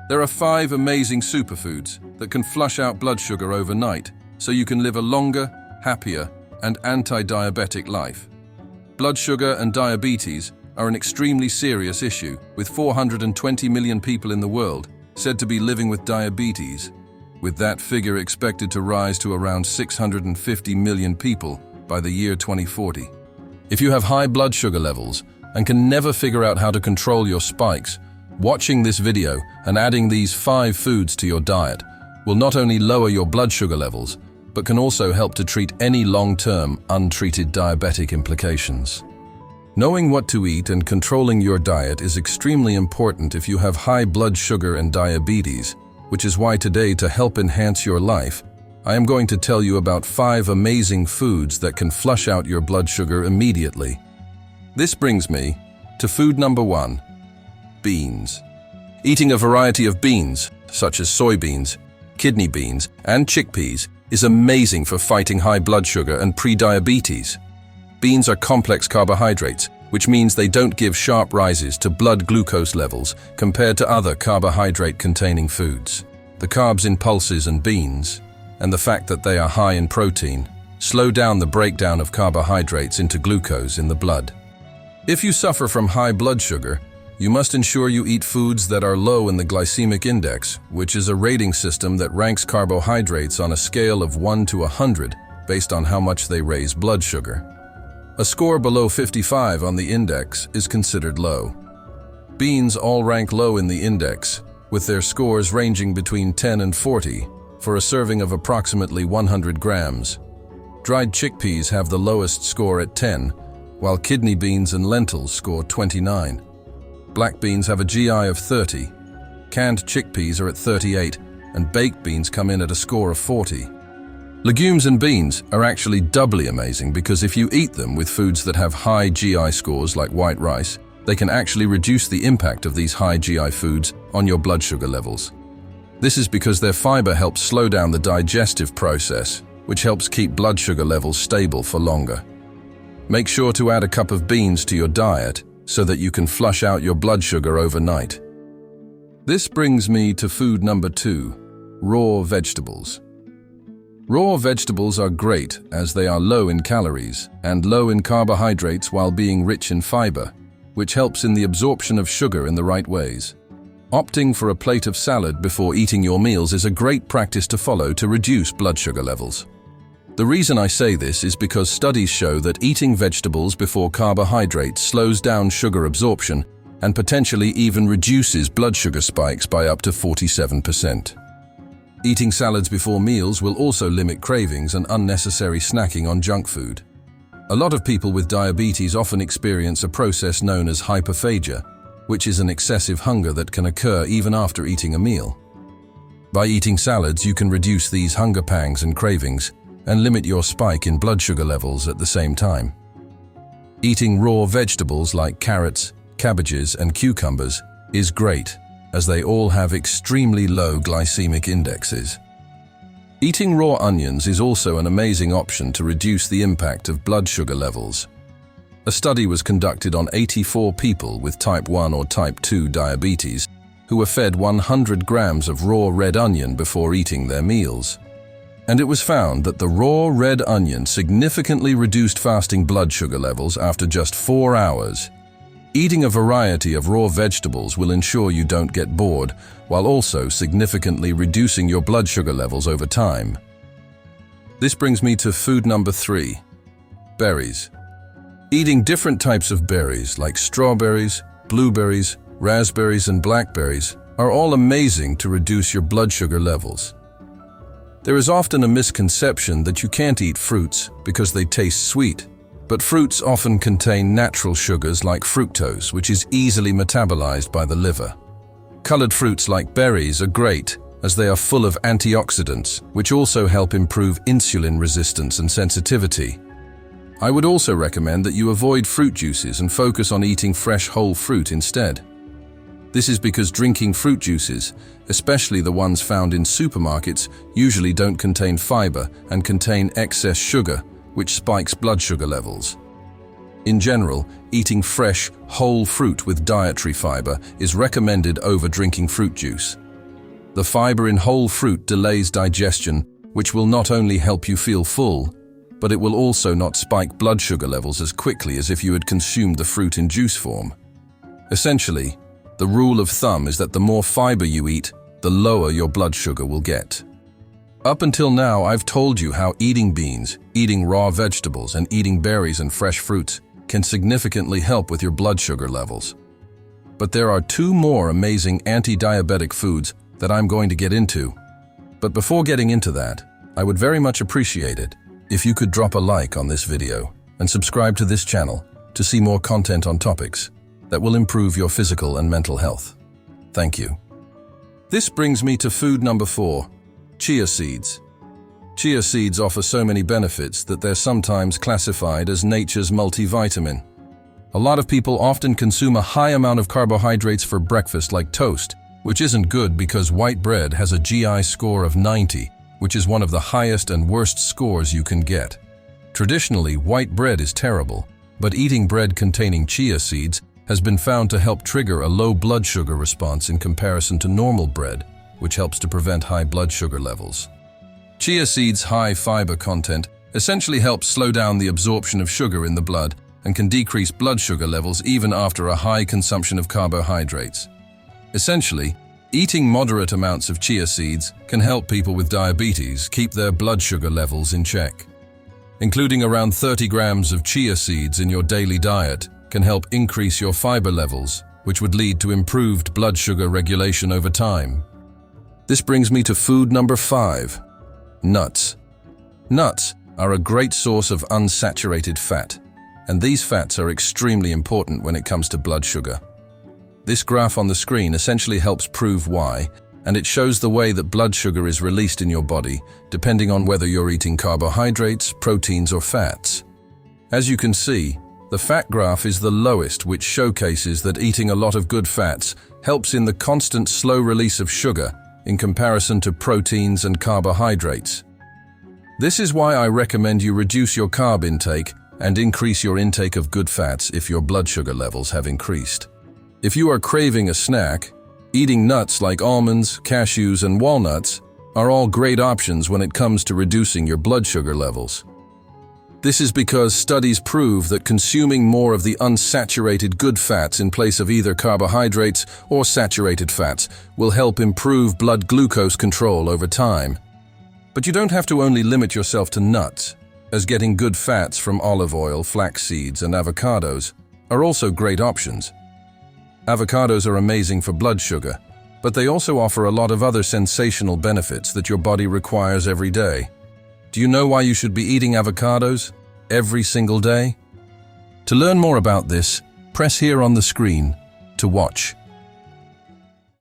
There are 5 amazing superfoods that can flush out blood sugar overnight so you can live a longer, happier, and anti-diabetic life. Blood sugar and diabetes are an extremely serious issue, with 420 million people in the world said to be living with diabetes, with that figure expected to rise to around 650 million people by the year 2040. If you have high blood sugar levels and can never figure out how to control your spikes, watching this video and adding these 5 foods to your diet will not only lower your blood sugar levels, but can also help to treat any long-term, untreated diabetic implications. Knowing what to eat and controlling your diet is extremely important if you have high blood sugar and diabetes, which is why today, to help enhance your life, I am going to tell you about 5 amazing foods that can flush out your blood sugar immediately. This brings me to food number 1. Beans. Eating a variety of beans, such as soybeans, kidney beans, and chickpeas, is amazing for fighting high blood sugar and pre-diabetes. Beans are complex carbohydrates, which means they don't give sharp rises to blood glucose levels compared to other carbohydrate-containing foods. The carbs in pulses and beans, and the fact that they are high in protein, slow down the breakdown of carbohydrates into glucose in the blood. If you suffer from high blood sugar, you must ensure you eat foods that are low in the glycemic index, which is a rating system that ranks carbohydrates on a scale of 1 to 100 based on how much they raise blood sugar. A score below 55 on the index is considered low. Beans all rank low in the index, with their scores ranging between 10 and 40 for a serving of approximately 100 grams. Dried chickpeas have the lowest score at 10, while kidney beans and lentils score 29. Black beans have a GI of 30, canned chickpeas are at 38, and baked beans come in at a score of 40. Legumes and beans are actually doubly amazing because if you eat them with foods that have high GI scores like white rice, they can actually reduce the impact of these high GI foods on your blood sugar levels. This is because their fiber helps slow down the digestive process, which helps keep blood sugar levels stable for longer. Make sure to add a cup of beans to your diet so that you can flush out your blood sugar overnight. This brings me to food number 2, raw vegetables. Raw vegetables are great as they are low in calories and low in carbohydrates while being rich in fiber, which helps in the absorption of sugar in the right ways. Opting for a plate of salad before eating your meals is a great practice to follow to reduce blood sugar levels. The reason I say this is because studies show that eating vegetables before carbohydrates slows down sugar absorption and potentially even reduces blood sugar spikes by up to 47%. Eating salads before meals will also limit cravings and unnecessary snacking on junk food. A lot of people with diabetes often experience a process known as hyperphagia, which is an excessive hunger that can occur even after eating a meal. By eating salads, you can reduce these hunger pangs and cravings and limit your spike in blood sugar levels at the same time. Eating raw vegetables like carrots, cabbages, and cucumbers is great, as they all have extremely low glycemic indexes. Eating raw onions is also an amazing option to reduce the impact of blood sugar levels. A study was conducted on 84 people with type 1 or type 2 diabetes who were fed 100 grams of raw red onion before eating their meals. And it was found that the raw red onion significantly reduced fasting blood sugar levels after just 4 hours. Eating a variety of raw vegetables will ensure you don't get bored, while also significantly reducing your blood sugar levels over time. This brings me to food number 3, berries. Eating different types of berries like strawberries, blueberries, raspberries, and blackberries are all amazing to reduce your blood sugar levels. There is often a misconception that you can't eat fruits because they taste sweet, but fruits often contain natural sugars like fructose, which is easily metabolized by the liver. Colored fruits like berries are great as they are full of antioxidants, which also help improve insulin resistance and sensitivity. I would also recommend that you avoid fruit juices and focus on eating fresh whole fruit instead. This is because drinking fruit juices, especially the ones found in supermarkets, usually don't contain fiber and contain excess sugar, which spikes blood sugar levels. In general, eating fresh, whole fruit with dietary fiber is recommended over drinking fruit juice. The fiber in whole fruit delays digestion, which will not only help you feel full, but it will also not spike blood sugar levels as quickly as if you had consumed the fruit in juice form. Essentially, the rule of thumb is that the more fiber you eat, the lower your blood sugar will get. Up until now, I've told you how eating beans, eating raw vegetables, and eating berries and fresh fruits can significantly help with your blood sugar levels. But there are two more amazing anti-diabetic foods that I'm going to get into. But before getting into that, I would very much appreciate it if you could drop a like on this video and subscribe to this channel to see more content on topics that will improve your physical and mental health. Thank you. This brings me to food number 4, chia seeds. Chia seeds offer so many benefits that they're sometimes classified as nature's multivitamin. A lot of people often consume a high amount of carbohydrates for breakfast like toast, which isn't good because white bread has a GI score of 90, which is one of the highest and worst scores you can get. Traditionally, white bread is terrible, but eating bread containing chia seeds has been found to help trigger a low blood sugar response in comparison to normal bread, which helps to prevent high blood sugar levels. Chia seeds' high fiber content essentially helps slow down the absorption of sugar in the blood and can decrease blood sugar levels even after a high consumption of carbohydrates. Essentially, eating moderate amounts of chia seeds can help people with diabetes keep their blood sugar levels in check. Including around 30 grams of chia seeds in your daily diet can help increase your fiber levels, which would lead to improved blood sugar regulation over time. This brings me to food number 5, nuts. Nuts are a great source of unsaturated fat, and these fats are extremely important when it comes to blood sugar. This graph on the screen essentially helps prove why, and it shows the way that blood sugar is released in your body, depending on whether you're eating carbohydrates, proteins, or fats. As you can see, the fat graph is the lowest, which showcases that eating a lot of good fats helps in the constant slow release of sugar in comparison to proteins and carbohydrates. This is why I recommend you reduce your carb intake and increase your intake of good fats if your blood sugar levels have increased. If you are craving a snack, eating nuts like almonds, cashews, and walnuts are all great options when it comes to reducing your blood sugar levels. This is because studies prove that consuming more of the unsaturated good fats in place of either carbohydrates or saturated fats will help improve blood glucose control over time. But you don't have to only limit yourself to nuts, as getting good fats from olive oil, flax seeds, and avocados are also great options. Avocados are amazing for blood sugar, but they also offer a lot of other sensational benefits that your body requires every day. Do you know why you should be eating avocados every single day? To learn more about this, press here on the screen to watch.